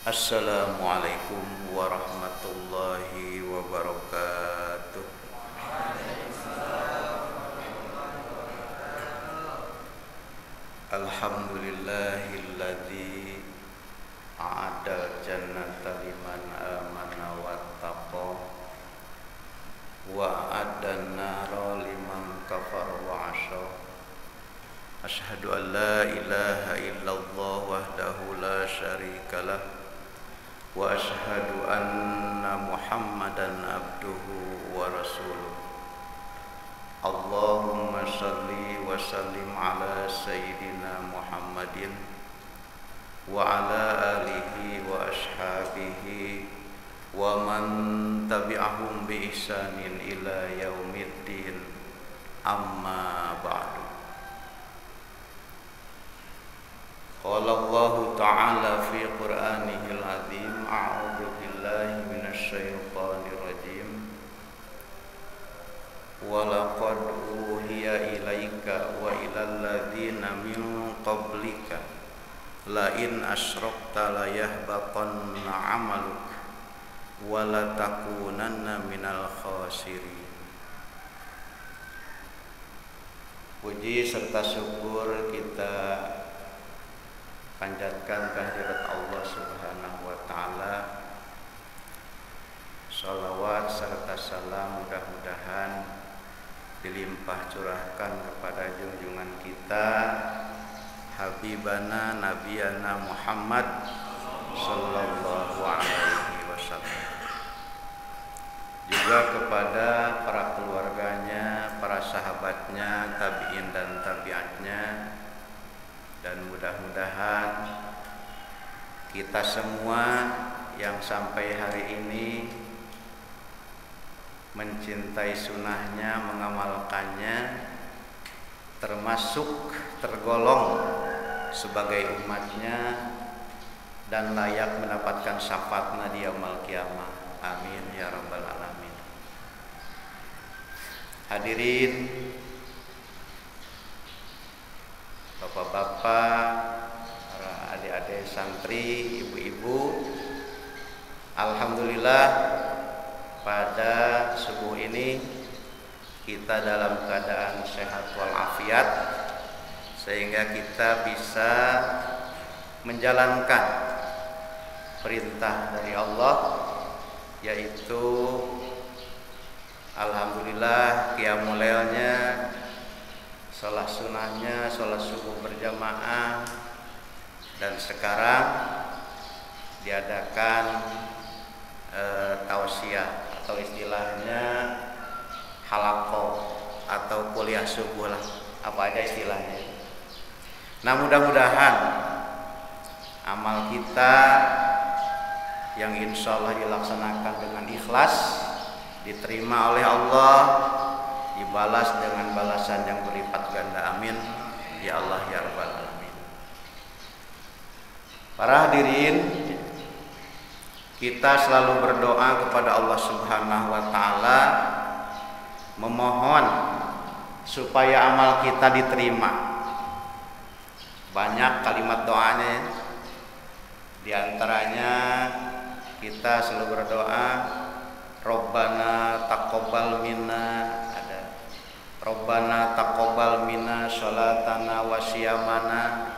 Assalamualaikum warahmatullahi wabarakatuh. Alhamdulillahilladzi a'adal jannata liman amana wattaqa wa a'addan nara liman kafara wa 'asha. Asyhadu an la ilaha illallah wahdahu la syarikalah wa asyhadu anna Muhammadan abduhu wa rasuluh. Allahumma shalli wa sallim ala sayyidina Muhammadin wa ala alihi wa ashabihi wa man tabi'ahum bi ihsanin ila yaumiddin, amma ba'du. Qala Allah ta'ala fi Qur'anihil azim, a'udzu billahi minasy syaithanir rajim. Wa laqad uhiya ilaika wa ilal ladzina min qablika la in asyrakta la yahbatanna 'amaluk wa la takunanna minal khasirin. Puji serta syukur kita panjatkan kehadirat Allah Subhanahu wa ta'ala. Shalawat serta salam mudah-mudahan dilimpah curahkan kepada junjungan kita Habibana Nabiyana Muhammad sallallahu alaihi wasallam, juga kepada para keluarganya, para sahabatnya, tabi'in dan tabi'atnya. Dan mudah-mudahan kita semua yang sampai hari ini mencintai sunnahnya, mengamalkannya, termasuk tergolong sebagai umatnya dan layak mendapatkan syafaatnya di yaumul qiyamah. Amin ya rabbal alamin. Hadirin bapak-bapak, para adik-adik santri, ibu-ibu, alhamdulillah pada subuh ini kita dalam keadaan sehat walafiat, sehingga kita bisa menjalankan perintah dari Allah, yaitu alhamdulillah qiyamul lailnya, sholat sunnahnya, sholat subuh berjamaah, dan sekarang diadakan tausiah atau istilahnya halaqah atau kuliah subuh lah, apa aja istilahnya. Nah, mudah-mudahan amal kita yang insya Allah dilaksanakan dengan ikhlas diterima oleh Allah, dibalas dengan balasan yang berlipat ganda. Amin ya Allah ya rabbal alamin. Para hadirin, kita selalu berdoa kepada Allah Subhanahu wa ta'ala, memohon supaya amal kita diterima. Banyak kalimat doanya, di antaranya kita selalu berdoa Rabbana taqabbal minna, Rabbana taqabbal minna sholatana wa siyamana.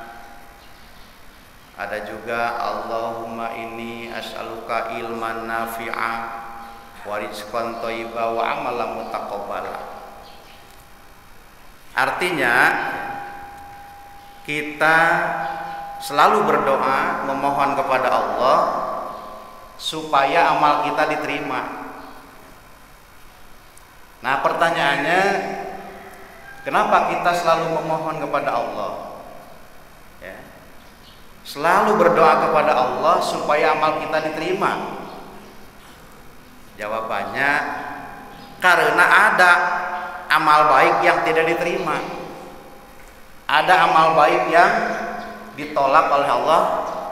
Ada juga Allahumma inni as'aluka ilman nafi'a wa rizqan thayyiba wa amalan mutaqabbala. Artinya kita selalu berdoa memohon kepada Allah supaya amal kita diterima. Nah, pertanyaannya, kenapa kita selalu memohon kepada Allah? Ya. Selalu berdoa kepada Allah supaya amal kita diterima. Jawabannya, karena ada amal baik yang tidak diterima. Ada amal baik yang ditolak oleh Allah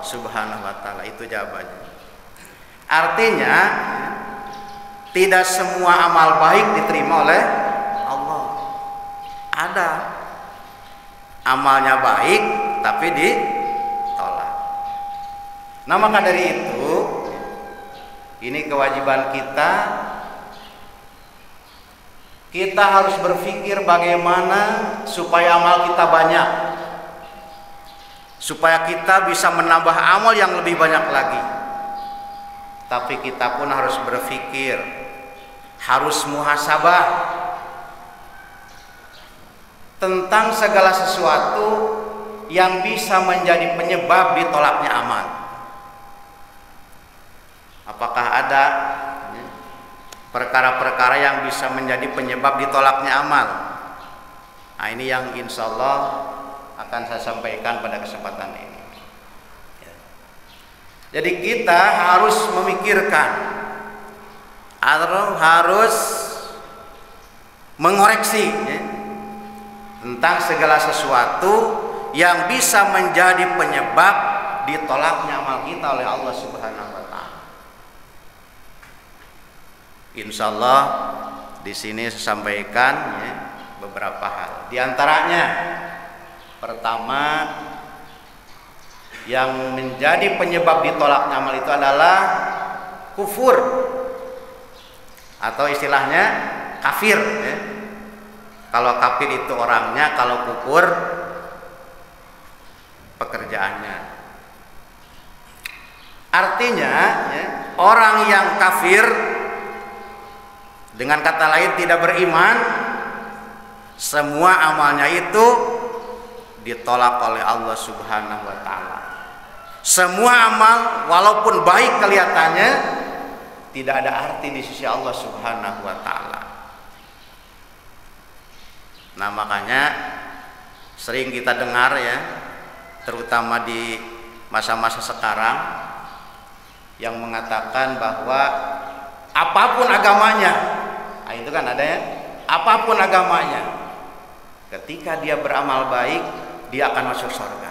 Subhanahu wa ta'ala. Itu jawabannya. Artinya, tidak semua amal baik diterima oleh Allah. Ada amalnya baik tapi ditolak. Nah maka dari itu, ini kewajiban kita. Kita harus berpikir bagaimana supaya amal kita banyak, supaya kita bisa menambah amal yang lebih banyak lagi. Tapi kita pun harus berpikir, harus muhasabah tentang segala sesuatu yang bisa menjadi penyebab ditolaknya amal. Apakah ada perkara-perkara yang bisa menjadi penyebab ditolaknya amal? Nah ini yang insya Allah akan saya sampaikan pada kesempatan ini. Jadi kita harus memikirkan, harus mengoreksi tentang segala sesuatu yang bisa menjadi penyebab ditolaknya amal kita oleh Allah Subhanahu wa taala. Insya Allah di sini saya sampaikan beberapa hal. Di antaranya, pertama, yang menjadi penyebab ditolaknya amal itu adalah kufur, atau istilahnya kafir. Kalau kafir itu orangnya, kalau kufur pekerjaannya. Artinya orang yang kafir, dengan kata lain tidak beriman, semua amalnya itu ditolak oleh Allah Subhanahu wa taala. Semua amal walaupun baik kelihatannya tidak ada arti di sisi Allah Subhanahu wa taala. Nah, makanya sering kita dengar ya, terutama di masa-masa sekarang, yang mengatakan bahwa apapun agamanya, nah itu kan ada ya, apapun agamanya, ketika dia beramal baik dia akan masuk surga.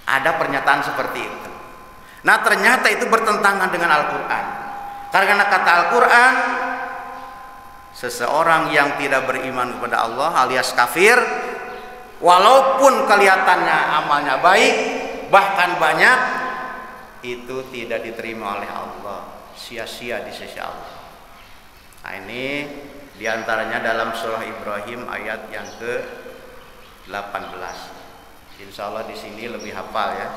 Ada pernyataan seperti itu. Nah ternyata itu bertentangan dengan Al-Quran. Karena kata Al-Quran, seseorang yang tidak beriman kepada Allah alias kafir, walaupun kelihatannya amalnya baik bahkan banyak, itu tidak diterima oleh Allah, sia-sia di sisi Allah. Nah ini diantaranya dalam surah Ibrahim ayat yang ke-18. Insya Allah di sini lebih hafal ya.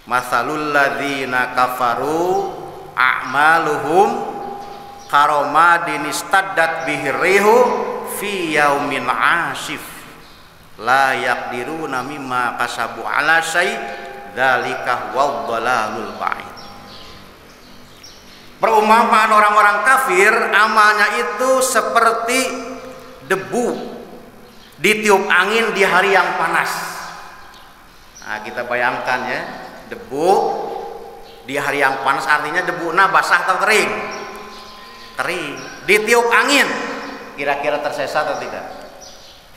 Masalul ladzina kafaru a'maluhum karomadin istaddat bihrihu fi yaumin asif la yaqdiruna mimma kasabu ala syai dzalika waddalalul ba'id. Perumpamaan orang-orang kafir, amalnya itu seperti debu ditiup angin di hari yang panas. Nah kita bayangkan ya, debu di hari yang panas, artinya debu basah atau kering? Kering. Ditiup angin, kira-kira tersisa atau tidak?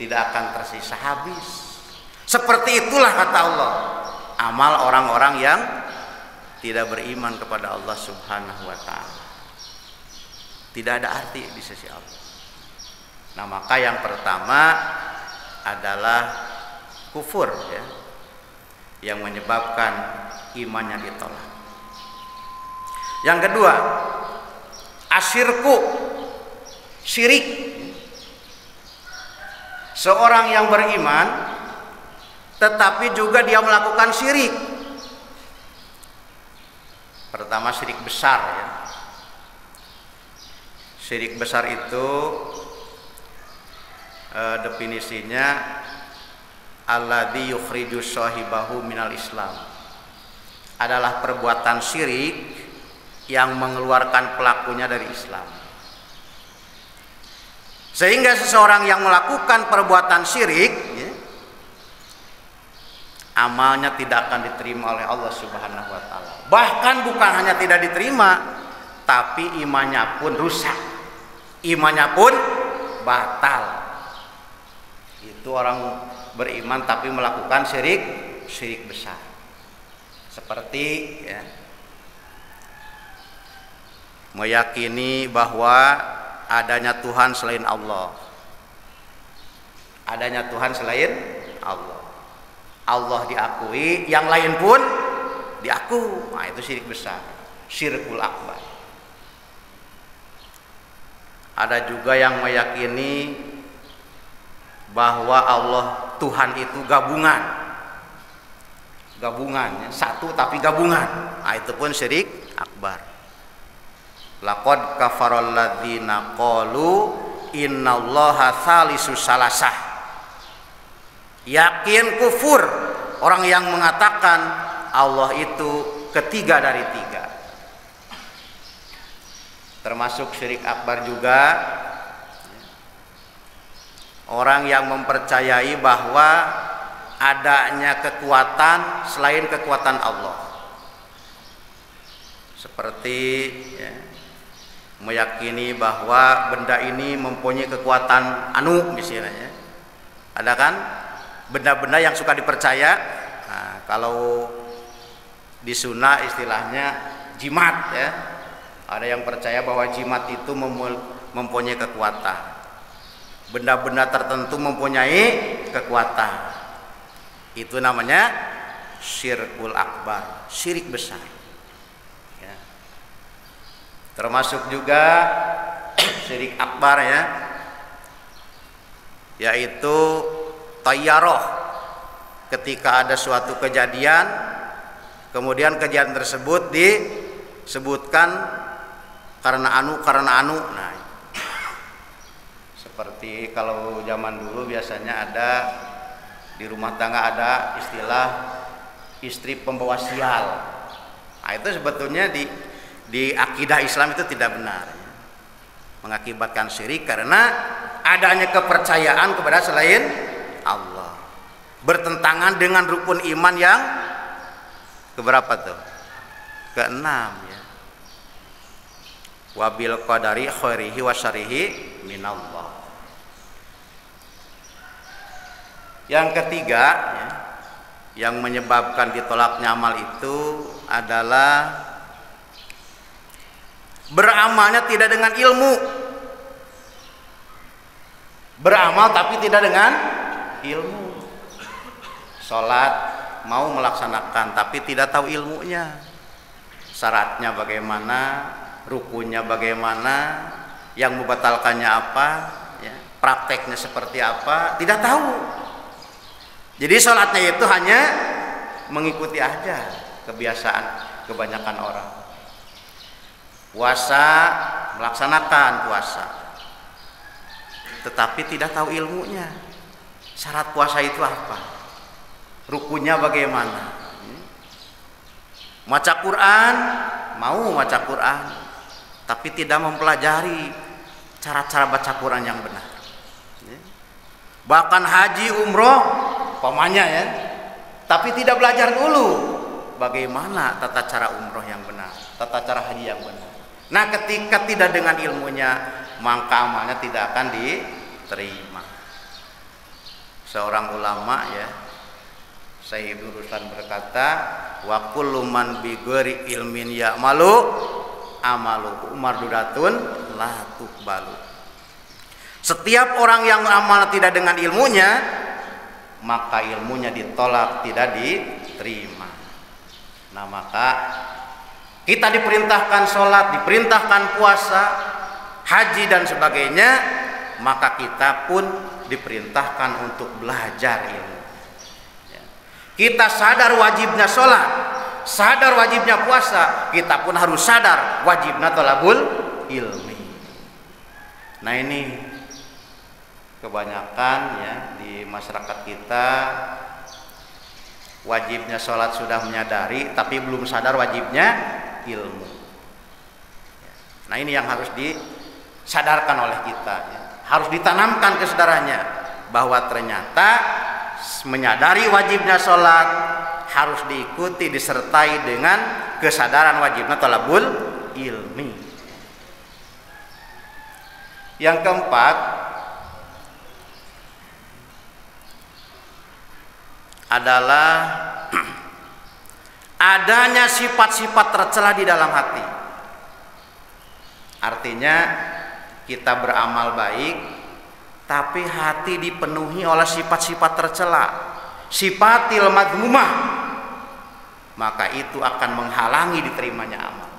Tidak akan tersisa, habis. Seperti itulah kata Allah amal orang-orang yang tidak beriman kepada Allah Subhanahu wa taala. Tidak ada arti di sisi Allah. Nah maka yang pertama adalah kufur ya, yang menyebabkan imannya ditolak. Yang kedua, asyirku, syirik. Seorang yang beriman tetapi juga dia melakukan syirik. Pertama syirik besar ya. Syirik besar itu definisinya alladzi yukhriju shahibahu minal Islam, adalah perbuatan syirik yang mengeluarkan pelakunya dari Islam. Sehingga seseorang yang melakukan perbuatan syirik ya, amalnya tidak akan diterima oleh Allah Subhanahu wa taala. Bahkan bukan hanya tidak diterima, tapi imannya pun rusak. Imannya pun batal. Itu orang beriman tapi melakukan syirik besar. Seperti ya, meyakini bahwa adanya Tuhan selain Allah. Adanya Tuhan selain Allah. Allah diakui, yang lain pun diaku. Nah, itu syirik besar, syirkul akbar. Ada juga yang meyakini bahwa Allah Tuhan itu gabungan, satu tapi gabungan. Nah, itu pun syirik akbar. Laqad kafaral ladzina qalu innallaha tsalisu salasah. Yakin kufur orang yang mengatakan Allah itu ketiga dari tiga. Termasuk syirik akbar juga orang yang mempercayai bahwa adanya kekuatan selain kekuatan Allah. Seperti meyakini bahwa benda ini mempunyai kekuatan anu misalnya. Ada kan benda-benda yang suka dipercaya. Nah, kalau di sunnah istilahnya jimat ya. Ada yang percaya bahwa jimat itu mempunyai kekuatan. Benda-benda tertentu mempunyai kekuatan. Itu namanya syirkul akbar, syirik besar. Ya. Termasuk juga syirik akbar ya, yaitu tayyaroh. Ketika ada suatu kejadian, kemudian kejadian tersebut disebutkan karena anu. Nah, seperti kalau zaman dulu biasanya ada di rumah tangga ada istilah istri pembawa sial. Nah, itu sebetulnya di akidah Islam itu tidak benar, mengakibatkan syirik karena adanya kepercayaan kepada selain Allah, bertentangan dengan rukun iman yang keberapa tuh? Keenam ya. Wabil qadari khairihi wa syarrihi minallah. Yang ketiga ya, yang menyebabkan ditolaknya amal itu adalah beramalnya tidak dengan ilmu. Beramal tapi tidak dengan ilmu. Salat mau melaksanakan tapi tidak tahu ilmunya. Syaratnya bagaimana, rukunnya bagaimana, yang membatalkannya apa, ya, prakteknya seperti apa, tidak tahu. Jadi sholatnya itu hanya mengikuti aja kebiasaan kebanyakan orang. Puasa, melaksanakan puasa, tetapi tidak tahu ilmunya. Syarat puasa itu apa? Rukunnya bagaimana? Maca Quran, mau maca Quran, tapi tidak mempelajari cara-cara baca Quran yang benar. Bahkan haji umroh pamannya ya, tapi tidak belajar dulu bagaimana tata cara umroh yang benar, tata cara haji yang benar. Nah, ketika tidak dengan ilmunya, maka amalnya tidak akan diterima. Seorang ulama ya, Syekh Ibnu Ruslan berkata, wa kullu man bi ghairi ilmin ya'malu amalu mardudatun la tuqbalu. Setiap orang yang amal tidak dengan ilmunya, maka ilmunya ditolak, tidak diterima. Nah, maka kita diperintahkan sholat, diperintahkan puasa, haji dan sebagainya, maka kita pun diperintahkan untuk belajar ilmu. Kita sadar wajibnya sholat, sadar wajibnya puasa, kita pun harus sadar wajibnya thalabul ilmi. Nah, ini kebanyakan ya di masyarakat kita wajibnya sholat sudah menyadari, tapi belum sadar wajibnya ilmu. Nah, ini yang harus disadarkan oleh kita ya. Harus ditanamkan kesadarannya bahwa ternyata menyadari wajibnya sholat harus diikuti, disertai dengan kesadaran wajibnya thalabul ilmi. Yang keempat adalah adanya sifat-sifat tercela di dalam hati. Artinya kita beramal baik tapi hati dipenuhi oleh sifat-sifat tercela sifatil madhmumah, maka itu akan menghalangi diterimanya amal,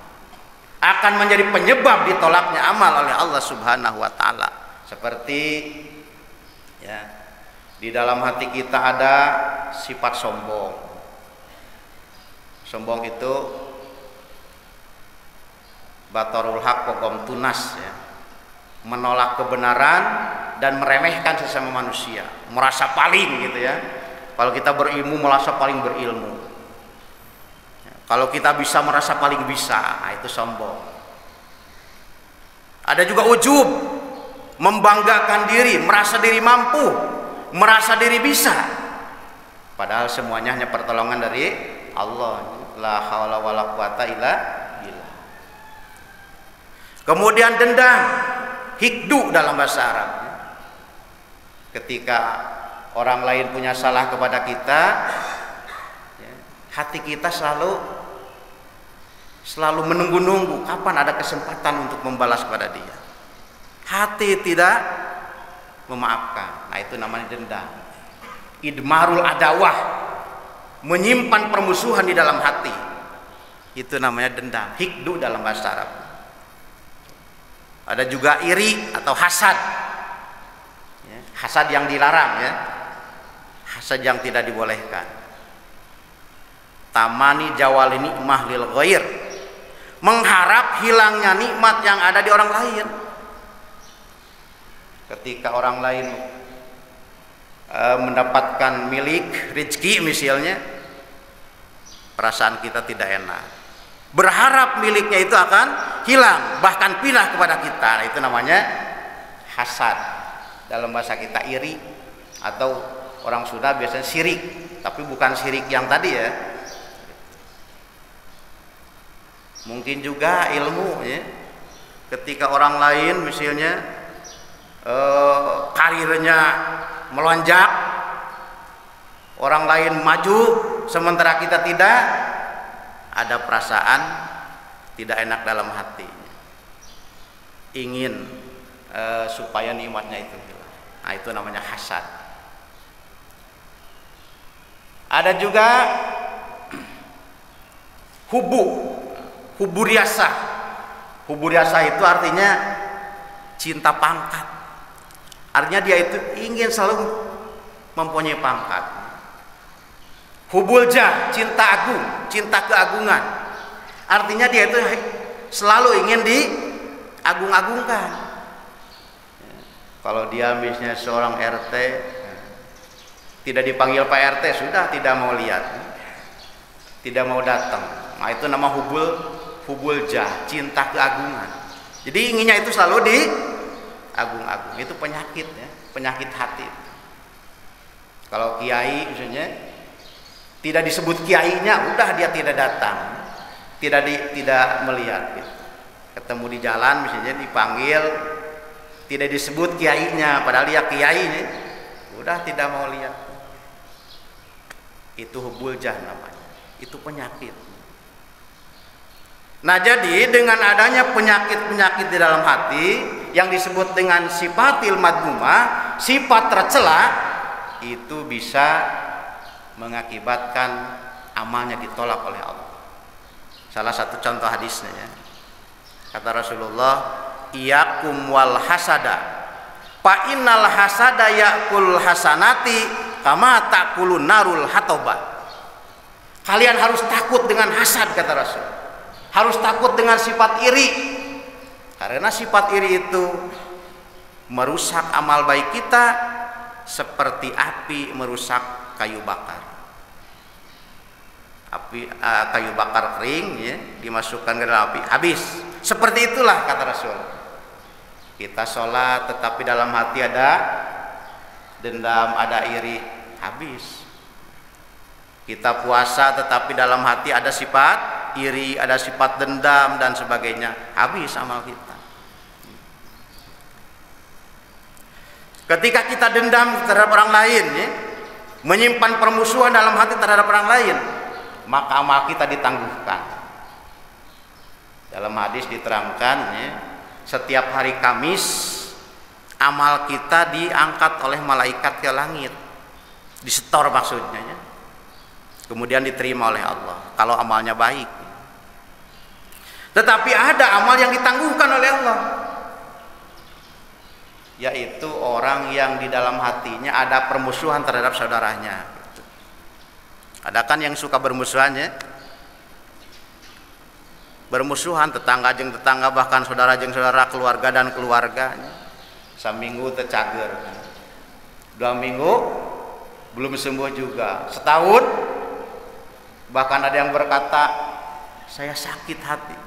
akan menjadi penyebab ditolaknya amal oleh Allah Subhanahu wa taala. Seperti ya, di dalam hati kita ada sifat sombong. Sombong itu batarul haq pogom tunas, ya, menolak kebenaran dan meremehkan sesama manusia, merasa paling gitu ya. Kalau kita berilmu merasa paling berilmu, kalau kita bisa merasa paling bisa, nah itu sombong. Ada juga ujub, membanggakan diri, merasa diri mampu, merasa diri bisa, padahal semuanya hanya pertolongan dari Allah. La haula wala quwata illa billah. Kemudian dendam, hikdu dalam bahasa Arab. Ketika orang lain punya salah kepada kita, hati kita selalu menunggu-nunggu kapan ada kesempatan untuk membalas kepada dia. Hati tidak memaafkan. Nah, itu namanya dendam. Idmarul adawah, menyimpan permusuhan di dalam hati, itu namanya dendam, hikdu dalam bahasa Arab. Ada juga iri atau hasad, ya, hasad yang dilarang, ya, hasad yang tidak dibolehkan. Tamani jawali nikmah lil ghair, mengharap hilangnya nikmat yang ada di orang lain. Ketika orang lain mendapatkan milik rezeki misalnya, perasaan kita tidak enak, berharap miliknya itu akan hilang, bahkan pindah kepada kita. Nah, itu namanya hasad. Dalam bahasa kita iri, atau orang Sunda biasanya syirik, tapi bukan syirik yang tadi ya. Mungkin juga ilmu, ya, ketika orang lain misalnya karirnya melonjak, orang lain maju sementara kita tidak, ada perasaan tidak enak dalam hati, ingin supaya nikmatnya itu hilang. Nah, itu namanya hasad. Ada juga huburiasah. Huburiasah itu artinya cinta pangkat. Artinya dia itu ingin selalu mempunyai pangkat. Hubulja, cinta agung, cinta keagungan. Artinya dia itu selalu ingin diagung-agungkan. Kalau dia misalnya seorang RT, tidak dipanggil Pak RT, sudah tidak mau lihat, tidak mau datang. Nah, itu nama hubulja, cinta keagungan. Jadi inginnya itu selalu agung-agung. Itu penyakit, ya, penyakit hati. Kalau kiai misalnya tidak disebut kiainya, udah dia tidak datang, tidak melihat gitu. Ketemu di jalan misalnya dipanggil, tidak disebut kiainya, padahal dia kiainya, udah tidak mau lihat. Itu hubuljah namanya, itu penyakit. Nah, jadi dengan adanya penyakit-penyakit di dalam hati yang disebut dengan sifatil madmumah, sifat tercela, itu bisa mengakibatkan amalnya ditolak oleh Allah. Salah satu contoh hadisnya, ya, kata Rasulullah, iyakum wal hasada, fa innal hasada yakul hasanati kama takulun narul hatoba. Kalian harus takut dengan hasad, kata Rasul. Harus takut dengan sifat iri, karena sifat iri itu merusak amal baik kita seperti api merusak kayu bakar. Kayu bakar kering, ya, dimasukkan ke dalam api, habis. Seperti itulah kata Rasul. Kita sholat tetapi dalam hati ada dendam, ada iri, habis. Kita puasa tetapi dalam hati ada sifat iri, ada sifat dendam dan sebagainya, habis amal kita. Ketika kita dendam terhadap orang lain, ya, menyimpan permusuhan dalam hati terhadap orang lain, maka amal kita ditangguhkan. Dalam hadis diterangkan, ya, setiap hari Kamis amal kita diangkat oleh malaikat ke langit, disetor maksudnya, ya. kemudian diterima oleh Allah kalau amalnya baik. Tetapi ada amal yang ditangguhkan oleh Allah, yaitu orang yang di dalam hatinya ada permusuhan terhadap saudaranya. Ada kan yang suka bermusuhannya, bermusuhan tetangga jeung tetangga, bahkan saudara jeung saudara, keluarga dan keluarganya. Saminggu tercager, 2 minggu belum sembuh juga, setahun bahkan ada yang berkata saya sakit hati,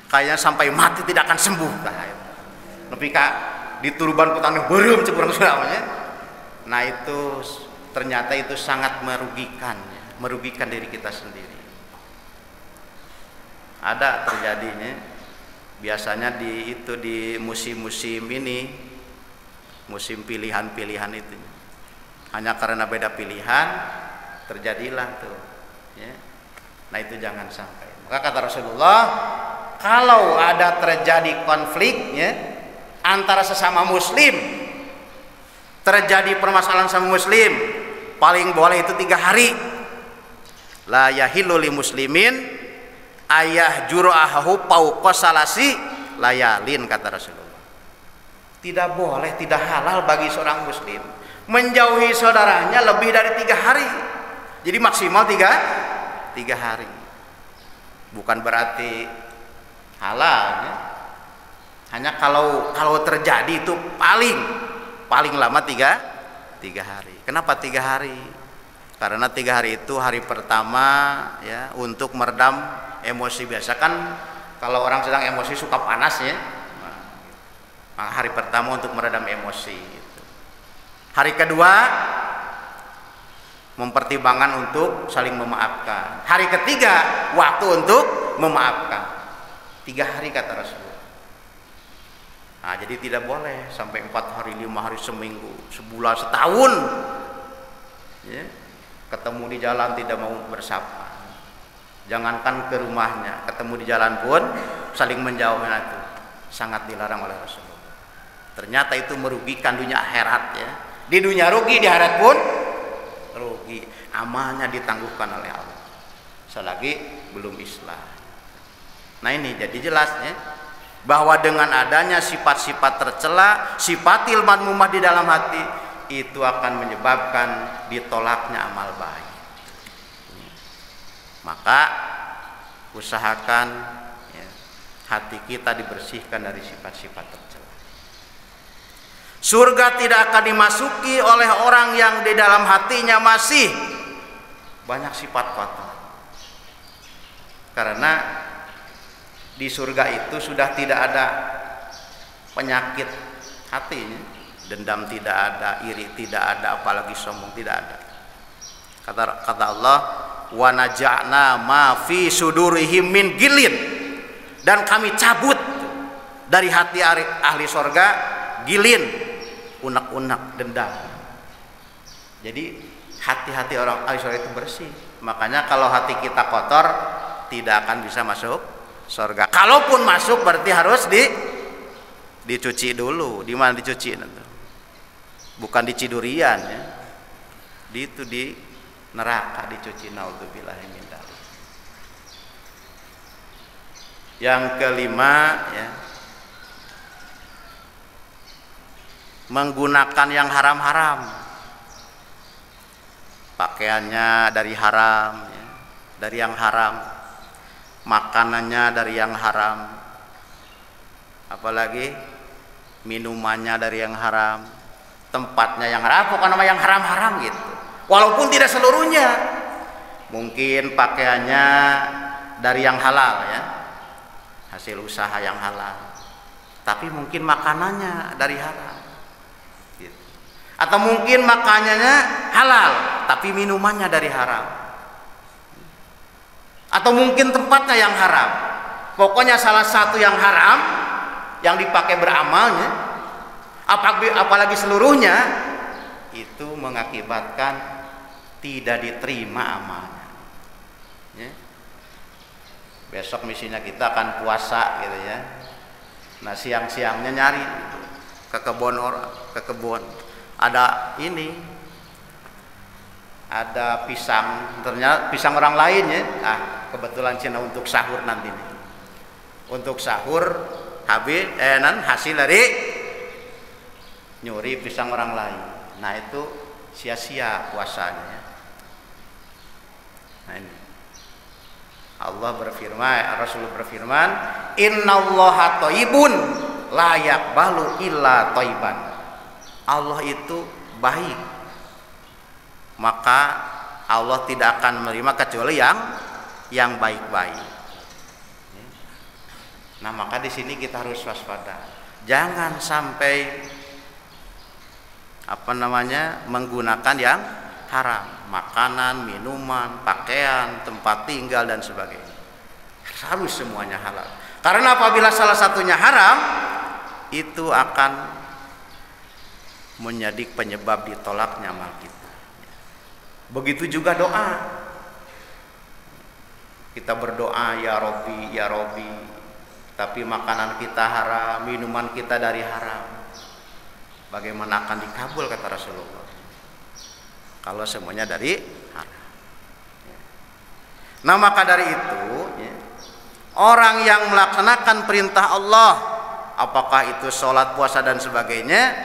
kayaknya sampai mati tidak akan sembuh. Tapi kak diturban kutang belum cekurang suramanya. Nah itu ternyata itu sangat merugikan diri kita sendiri. Ada terjadinya biasanya di musim-musim ini, musim pilihan-pilihan itu, hanya karena beda pilihan terjadilah tuh ya. Nah itu jangan sampai. Maka kata Rasulullah, kalau ada terjadi konflik ya, antara sesama muslim, terjadi permasalahan sama muslim, paling boleh itu 3 hari. La yahillu li muslimin ayah jura'ahu pauqa salasi layalin, kata Rasulullah. Tidak boleh, tidak halal bagi seorang muslim menjauhi saudaranya lebih dari 3 hari. Jadi maksimal 3 hari. Bukan berarti halal ya. Hanya kalau terjadi itu paling lama 3 hari. Kenapa 3 hari? Karena 3 hari itu hari pertama ya untuk meredam emosi. Biasa kan kalau orang sedang emosi suka panas ya. Nah, hari pertama untuk meredam emosi gitu. Hari kedua mempertimbangkan untuk saling memaafkan. Hari ketiga waktu untuk memaafkan. 3 hari kata Rasulullah. Nah, jadi tidak boleh sampai 4 hari, 5 hari, seminggu, sebulan, setahun ya, ketemu di jalan tidak mau bersapa. Jangankan ke rumahnya, ketemu di jalan pun saling menjauhnya, itu sangat dilarang oleh Rasulullah. Ternyata itu merugikan dunia akhirat ya. Di dunia rugi, di akhirat pun rugi. Amalnya ditangguhkan oleh Allah selagi belum islah. Nah ini jadi jelasnya bahwa dengan adanya sifat-sifat tercela, sifatil madmumah di dalam hati, itu akan menyebabkan ditolaknya amal baik. Maka usahakan ya, hati kita dibersihkan dari sifat-sifat tercela. Surga tidak akan dimasuki oleh orang yang di dalam hatinya masih banyak sifat kotor. Karena di surga itu sudah tidak ada penyakit hatinya, dendam tidak ada, iri tidak ada, apalagi sombong tidak ada. Kata Allah, wa naja'na ma fi sudurihim min gilin, dan kami cabut dari hati ahli surga gilin, unek-unek, dendam. Jadi hati-hati orang ahli surga itu bersih. Makanya kalau hati kita kotor tidak akan bisa masuk surga. Kalaupun masuk berarti harus dicuci dulu. Di mana dicuci nanti? Bukan di cidurian ya. Di neraka dicuci, naudzubillahi min dzalik. Yang kelima ya, menggunakan yang haram-haram. Pakaiannya dari haram ya, dari yang haram. Makanannya dari yang haram. Apalagi minumannya dari yang haram. Tempatnya yang haram, pokoknya nama yang haram-haram gitu. Walaupun tidak seluruhnya, mungkin pakaiannya dari yang halal ya, hasil usaha yang halal, tapi mungkin makanannya dari haram gitu. Atau mungkin makanannya halal tapi minumannya dari haram, atau mungkin tempatnya yang haram. Pokoknya salah satu yang haram yang dipakai beramalnya, apalagi seluruhnya, itu mengakibatkan tidak diterima amalnya ya. Besok misinya kita akan puasa gitu ya. Nah siang-siangnya nyari ke kebun ada ini ada pisang, ternyata pisang orang lain ya. Kebetulan cina untuk sahur nanti nih. Untuk sahur hasil dari nyuri pisang orang lain. Nah itu sia-sia puasanya ya. Nah ini Allah berfirman, Rasul berfirman, innallaha thayyibun la yaqbalu illa thayyiban. Allah itu baik, maka Allah tidak akan menerima kecuali yang baik-baik. Nah maka di sini kita harus waspada, jangan sampai menggunakan yang haram, makanan, minuman, pakaian, tempat tinggal dan sebagainya. Harus semuanya halal. Karena apabila salah satunya haram, itu akan menjadi penyebab ditolaknya amal kita. Begitu juga doa. Kita berdoa ya Robbi, ya Robbi, tapi makanan kita haram, minuman kita dari haram. Bagaimana akan dikabul kata Rasulullah? Kalau semuanya dari haram. Nah maka dari itu ya, orang yang melaksanakan perintah Allah, apakah itu sholat, puasa dan sebagainya,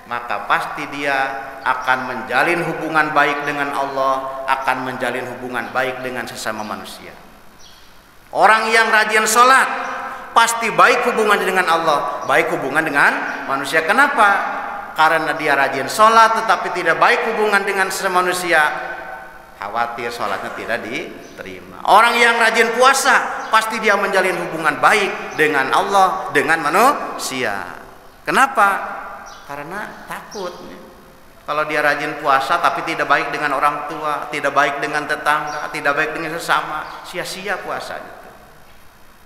maka pasti dia akan menjalin hubungan baik dengan Allah, akan menjalin hubungan baik dengan sesama manusia. Orang yang rajin sholat pasti baik hubungannya dengan Allah, baik hubungan dengan manusia. Kenapa? Karena dia rajin sholat tetapi tidak baik hubungan dengan sesama manusia, khawatir sholatnya tidak diterima. Orang yang rajin puasa pasti dia menjalin hubungan baik dengan Allah, dengan manusia. Kenapa? Karena takut. Kalau dia rajin puasa tapi tidak baik dengan orang tua, tidak baik dengan tetangga, tidak baik dengan sesama, sia-sia puasanya.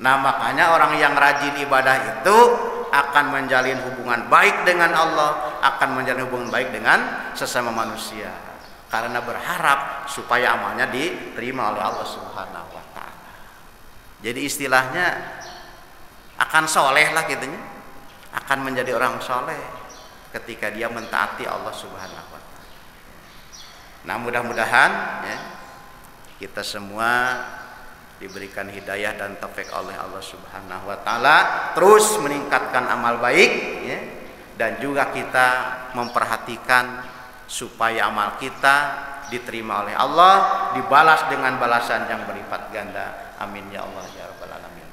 Nah makanya orang yang rajin ibadah itu akan menjalin hubungan baik dengan Allah, akan menjalin hubungan baik dengan sesama manusia, karena berharap supaya amalnya diterima oleh Allah Subhanahu wa Ta'ala. Jadi istilahnya akan soleh lah gitunya, akan menjadi orang soleh ketika dia mentaati Allah Subhanahu wa Ta'ala. Nah mudah-mudahan ya, kita semua diberikan hidayah dan taufik oleh Allah Subhanahu wa Ta'ala, terus meningkatkan amal baik ya, dan juga kita memperhatikan supaya amal kita diterima oleh Allah, dibalas dengan balasan yang berlipat ganda. Amin ya Allah ya rabbal alamin.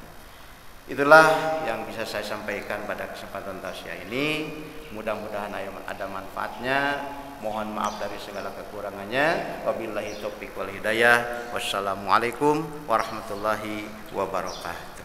Itulah yang bisa saya sampaikan pada kesempatan tausiah ini. Mudah-mudahan ada manfaatnya. Mohon maaf dari segala kekurangannya. Wabillahi taufiq wal hidayah. Wassalamualaikum warahmatullahi wabarakatuh.